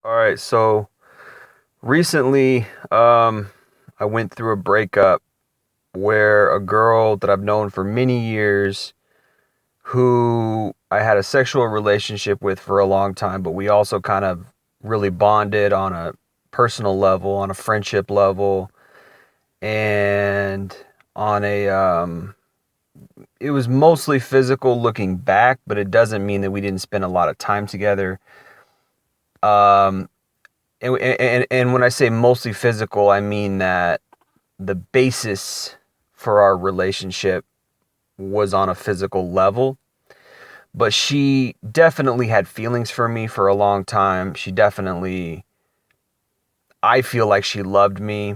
All right, so recently, I went through a breakup where a girl that I've known for many years, who I had a sexual relationship with for a long time, but we also kind of really bonded on a personal level, on a friendship level, and on it was mostly physical looking back, but it doesn't mean that we didn't spend a lot of time together. Um, and when I say mostly physical, I mean that the basis for our relationship was on a physical level. But she definitely had feelings for me for a long time. I feel like she loved me.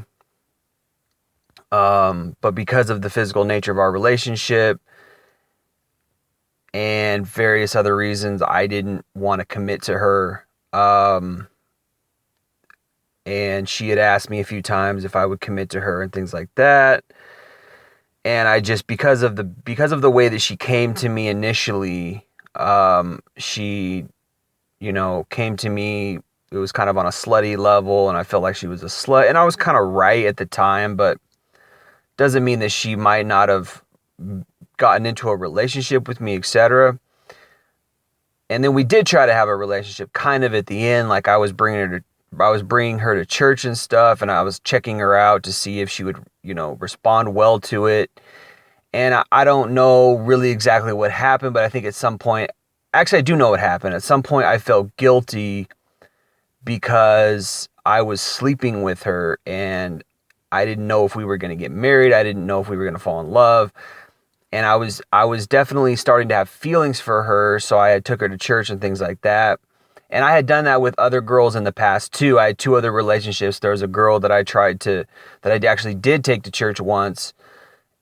But because of the physical nature of our relationship and various other reasons, I didn't want to commit to her. And she had asked me a few times if I would commit to her and things like that. And I just because of the way that she came to me initially, she came to me. It was kind of on a slutty level, and I felt like she was a slut, and I was kind of right at the time, but doesn't mean that she might not have gotten into a relationship with me, etc. And then we did try to have a relationship kind of at the end. Like I was bringing her to church and stuff, and I was checking her out to see if she would respond well to it. And I don't know really exactly what happened, but I think at some point, actually I do know what happened. At some point I felt guilty because I was sleeping with her, and I didn't know if we were going to get married. I didn't know if we were going to fall in love. And I was definitely starting to have feelings for her, so I had took her to church and things like that. And I had done that with other girls in the past too. I had two other relationships. There was a girl that I actually did take to church once,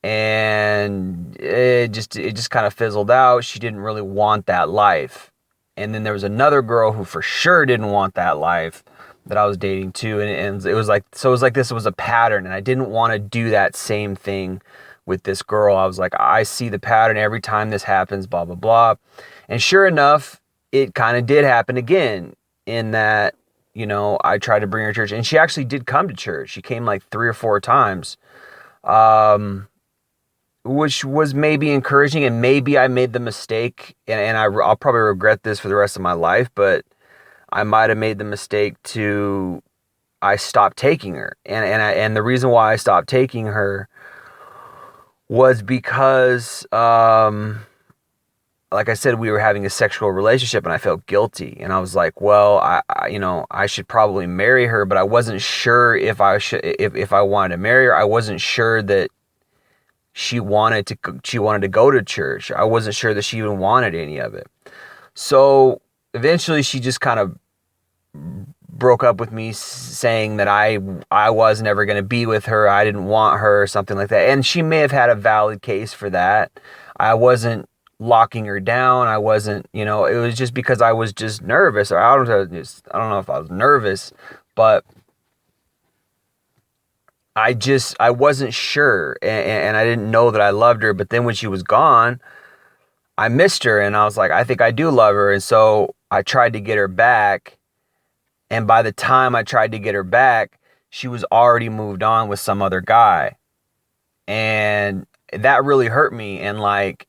and it just kind of fizzled out. She didn't really want that life. And then there was another girl who for sure didn't want that life that I was dating too. And it was like this was a pattern, and I didn't want to do that same thing with this girl. I was like, I see the pattern every time this happens, blah blah blah. And sure enough, it kind of did happen again, in that I tried to bring her to church, and she actually did come to church. She came like 3 or 4 times. Um, which was maybe encouraging, and maybe I made the mistake, and I'll probably regret this for the rest of my life, but I might have made the mistake to I stopped taking her, and the reason why I stopped taking her was because, like I said, we were having a sexual relationship, and I felt guilty, and I was like, well, I should probably marry her, but I wasn't sure if I wanted to marry her. I wasn't sure that she wanted to go to church. I wasn't sure that she even wanted any of it. So eventually she just kind of broke up with me, saying that I was never going to be with her. I didn't want her, or something like that. And she may have had a valid case for that. I wasn't locking her down. I wasn't, it was just because I was just nervous, or I don't know if I was nervous, but I wasn't sure, and I didn't know that I loved her. But then when she was gone, I missed her, and I was like, I think I do love her. And so I tried to get her back. And by the time I tried to get her back, she was already moved on with some other guy. And that really hurt me. And like,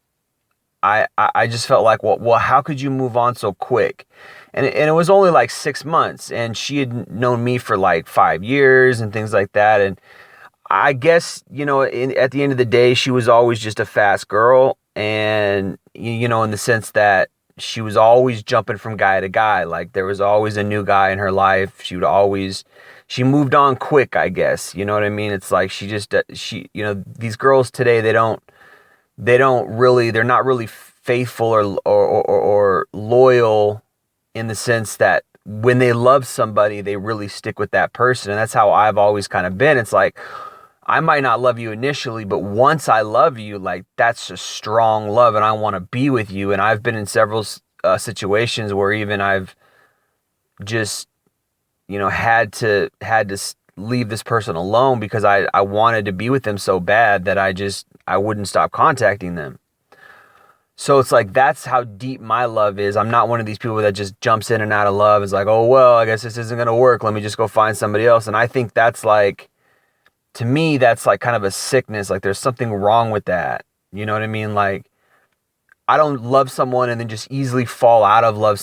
I just felt like, well, how could you move on so quick? And it was only like 6 months, and she had known me for like 5 years and things like that. And I guess, at the end of the day, she was always just a fast girl. And, in the sense that she was always jumping from guy to guy. Like there was always a new guy in her life. She moved on quick, I guess. You know what I mean? It's like these girls today, they're not really faithful or loyal, in the sense that when they love somebody, they really stick with that person. And that's how I've always kind of been. It's like, I might not love you initially, but once I love you, like that's a strong love, and I want to be with you. And I've been in several situations where even I've just, had to leave this person alone because I wanted to be with them so bad that I wouldn't stop contacting them. So it's like, that's how deep my love is. I'm not one of these people that just jumps in and out of love. It's like, oh, well, I guess this isn't going to work. Let me just go find somebody else. And I think that's like, to me, that's like kind of a sickness. Like there's something wrong with that. You know what I mean? Like, I don't love someone and then just easily fall out of love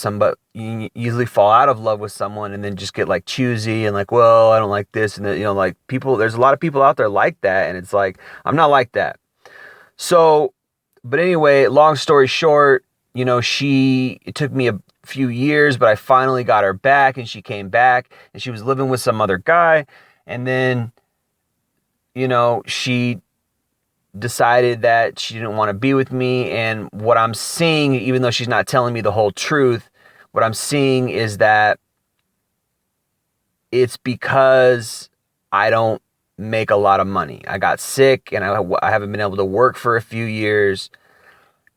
easily fall out of love with someone and then just get like choosy and like, well, I don't like this. And then, you know, like people, there's a lot of people out there like that. And it's like, I'm not like that. So, but anyway, long story short, you know, it took me a few years, but I finally got her back and she came back and she was living with some other guy. And then, you know, she decided that she didn't want to be with me. And what I'm seeing, even though she's not telling me the whole truth, what I'm seeing is that it's because I don't make a lot of money. I got sick and I haven't been able to work for a few years.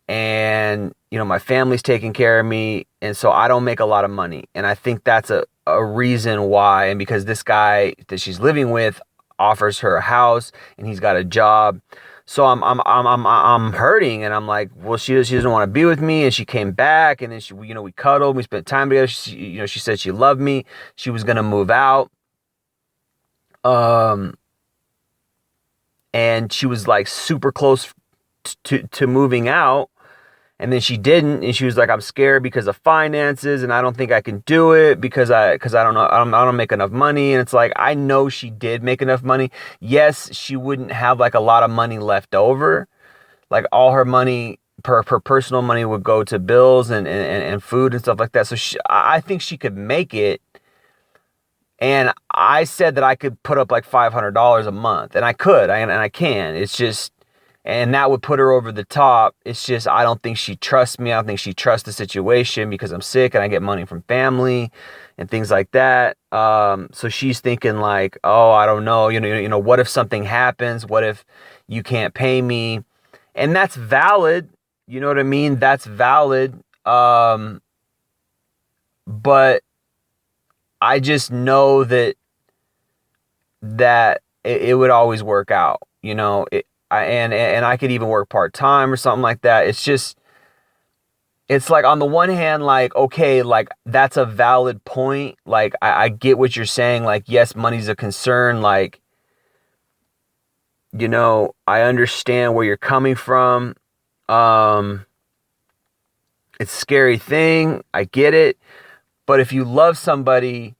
And, you know, my family's taking care of me. And so I don't make a lot of money. And I think that's a reason why. And because this guy that she's living with offers her a house and he's got a job. So I'm hurting, and I'm like, well, she doesn't want to be with me, and she came back, and then she, you know, we cuddled, we spent time together. She said she loved me. She was gonna move out, and she was like super close to moving out. And then she didn't, and she was like, I'm scared because of finances, and I don't think I can do it because I don't know, I don't make enough money. And it's like, I know she did make enough money. Yes, she wouldn't have like a lot of money left over. Like all her money, her personal money would go to bills and food and stuff like that. So I think she could make it. And I said that I could put up like $500 a month, and I could, and I can. It's just, and that would put her over the top. It's just, I don't think she trusts me. I don't think she trusts the situation because I'm sick and I get money from family and things like that. So she's thinking like, oh, I don't know. You know, what if something happens? What if you can't pay me? And that's valid. You know what I mean? That's valid. But I just know that it would always work out, you know. And I could even work part-time or something like that. It's just, it's like, on the one hand, like, okay, like that's a valid point. Like, I get what you're saying. Like, yes, money's a concern. Like, you know, I understand where you're coming from. It's a scary thing. I get it. But if you love somebody,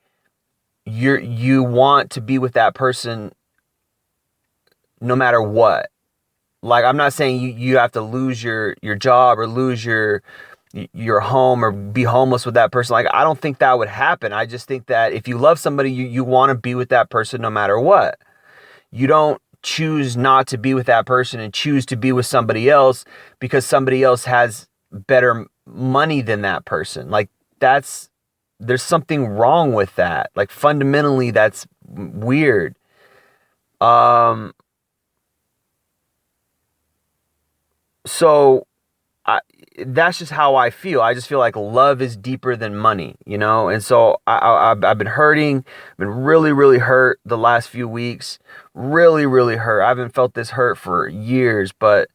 you want to be with that person no matter what. Like, I'm not saying you have to lose your job or lose your home or be homeless with that person. Like, I don't think that would happen. I just think that if you love somebody, you want to be with that person no matter what. You don't choose not to be with that person and choose to be with somebody else because somebody else has better money than that person. Like, there's something wrong with that. Like, fundamentally, that's weird. So that's just how I feel. I just feel like love is deeper than money, you know? And so I've been hurting, been really, really hurt the last few weeks, really, really hurt. I haven't felt this hurt for years, but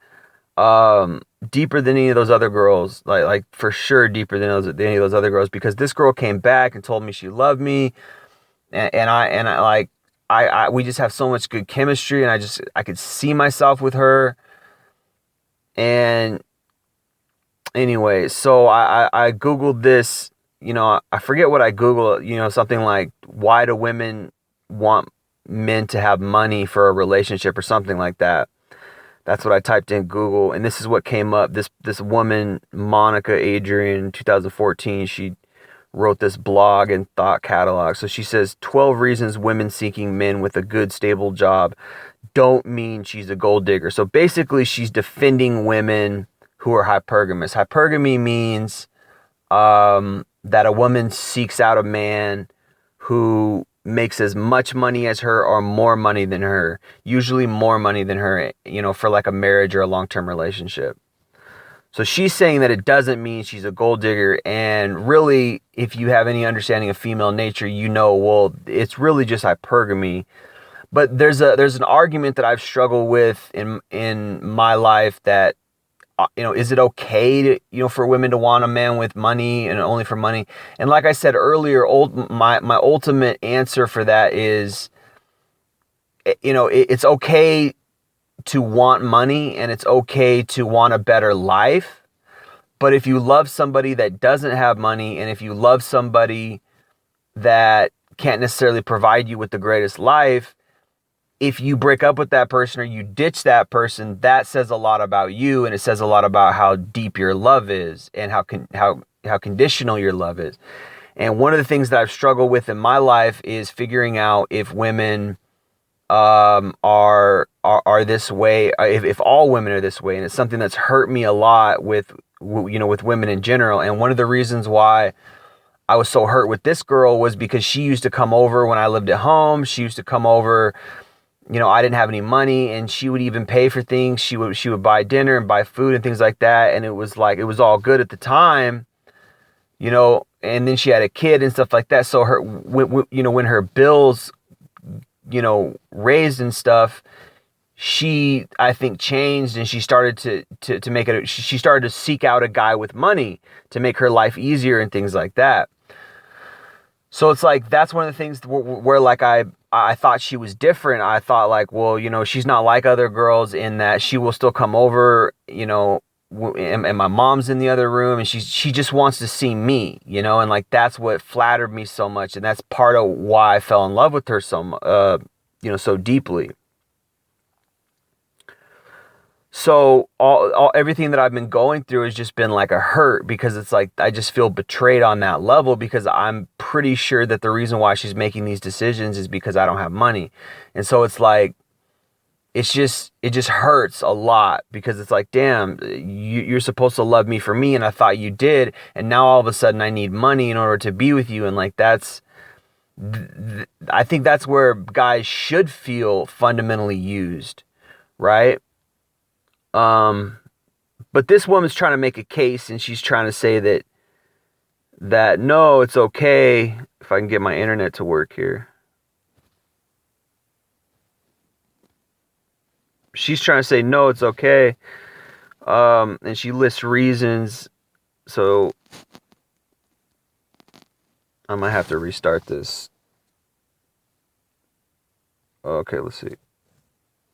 deeper than any of those other girls, like for sure deeper than any of those other girls, because this girl came back and told me she loved me. And I we just have so much good chemistry, and I could see myself with her. And anyway, so I Googled this, you know, I forget what I Googled, you know, something like, why do women want men to have money for a relationship or something like that. That's what I typed in Google, and this is what came up. This woman, Monica Adrian, 2014, she wrote this blog and thought catalog. So she says, 12 reasons women seeking men with a good, stable job don't mean she's a gold digger. So basically, she's defending women who are hypergamous. Hypergamy means that a woman seeks out a man who makes as much money as her or more money than her, usually more money than her, you know, for like a marriage or a long-term relationship. So she's saying that it doesn't mean she's a gold digger. And really, if you have any understanding of female nature, you know, well, it's really just hypergamy. But there's an argument that I've struggled with in my life that is it okay to, for women to want a man with money and only for money? And like I said earlier, my ultimate answer for that is, it's okay to want money and it's okay to want a better life. But if you love somebody that doesn't have money, and if you love somebody that can't necessarily provide you with the greatest life, if you break up with that person or you ditch that person, that says a lot about you, and it says a lot about how deep your love is and how conditional your love is. And one of the things that I've struggled with in my life is figuring out if women are this way, if all women are this way. And it's something that's hurt me a lot with women in general. And one of the reasons why I was so hurt with this girl was because she used to come over when I lived at home. She used to come over, I didn't have any money, and she would even pay for things. She would buy dinner and buy food and things like that. And it was all good at the time, and then she had a kid and stuff like that. So when her bills, raised and stuff, she, I think, changed, and she started to make it, she started to seek out a guy with money to make her life easier and things like that. So it's like, that's one of the things where like I thought she was different. I thought like, well, she's not like other girls in that she will still come over, and my mom's in the other room, and she just wants to see me, and like, that's what flattered me so much. And that's part of why I fell in love with her so deeply. So everything that I've been going through has just been like a hurt, because it's like, I just feel betrayed on that level, because I'm pretty sure that the reason why she's making these decisions is because I don't have money. And so it's like, it just hurts a lot, because it's like, damn, you're supposed to love me for me, and I thought you did, and now all of a sudden I need money in order to be with you. And like, I think that's where guys should feel fundamentally used, right? But this woman's trying to make a case, and she's trying to say that no, it's okay. If I can get my internet to work here. She's trying to say, no, it's okay. And she lists reasons. So I might have to restart this. Okay, let's see.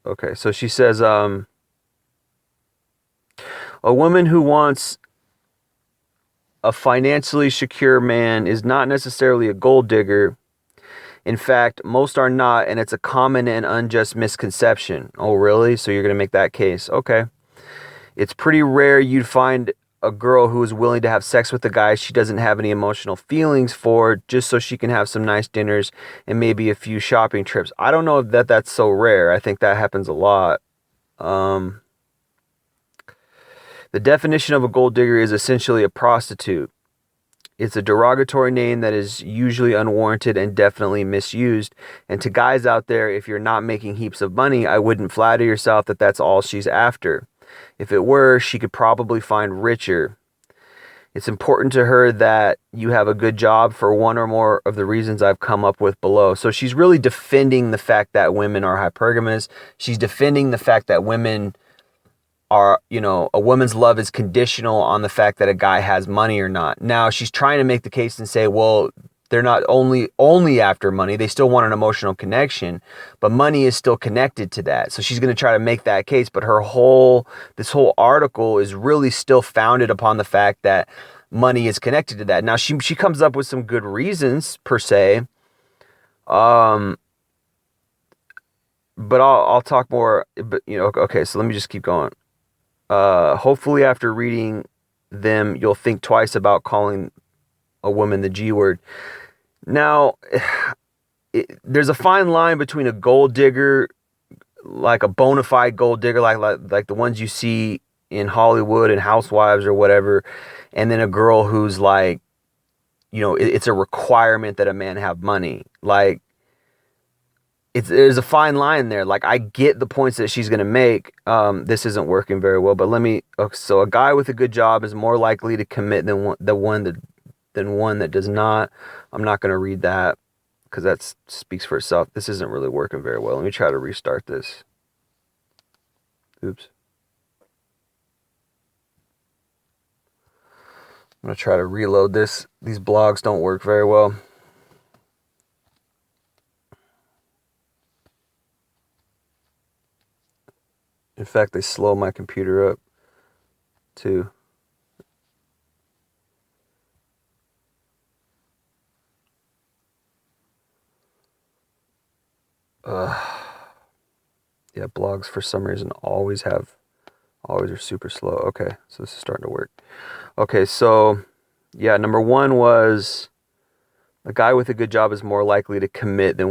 Okay, so she says, a woman who wants a financially secure man is not necessarily a gold digger. In fact, most are not, and it's a common and unjust misconception. Oh, really? So you're going to make that case. Okay. It's pretty rare you'd find a girl who is willing to have sex with a guy she doesn't have any emotional feelings for, just so she can have some nice dinners and maybe a few shopping trips. I don't know if that's so rare. I think that happens a lot. The definition of a gold digger is essentially a prostitute. It's a derogatory name that is usually unwarranted and definitely misused. And to guys out there, if you're not making heaps of money, I wouldn't flatter yourself that that's all she's after. If it were, she could probably find richer. It's important to her that you have a good job for one or more of the reasons I've come up with below. So she's really defending the fact that women are hypergamous. She's defending the fact that women are, a woman's love is conditional on the fact that a guy has money or not. Now, she's trying to make the case and say, well, they're not only after money. They still want an emotional connection, but money is still connected to that. So she's going to try to make that case, but this whole article is really still founded upon the fact that money is connected to that. Now, she comes up with some good reasons per se. But I'll talk more, but okay, so let me just keep going. Hopefully after reading them, you'll think twice about calling a woman the G word. Now, there's a fine line between a gold digger, like a bona fide gold digger, like the ones you see in Hollywood and Housewives or whatever, and then a girl who's like, it's a requirement that a man have money. Like, there's a fine line there. Like, I get the points that she's going to make. This isn't working very well, but so a guy with a good job is more likely to commit than one that does not. I'm not going to read that because that speaks for itself. This isn't really working very well. Let me try to restart this. Oops. I'm going to try to reload this. These blogs don't work very well. In fact, they slow my computer up too. Yeah, blogs for some reason always are super slow. Okay, so this is starting to work. Okay, so yeah, number one was a guy with a good job is more likely to commit than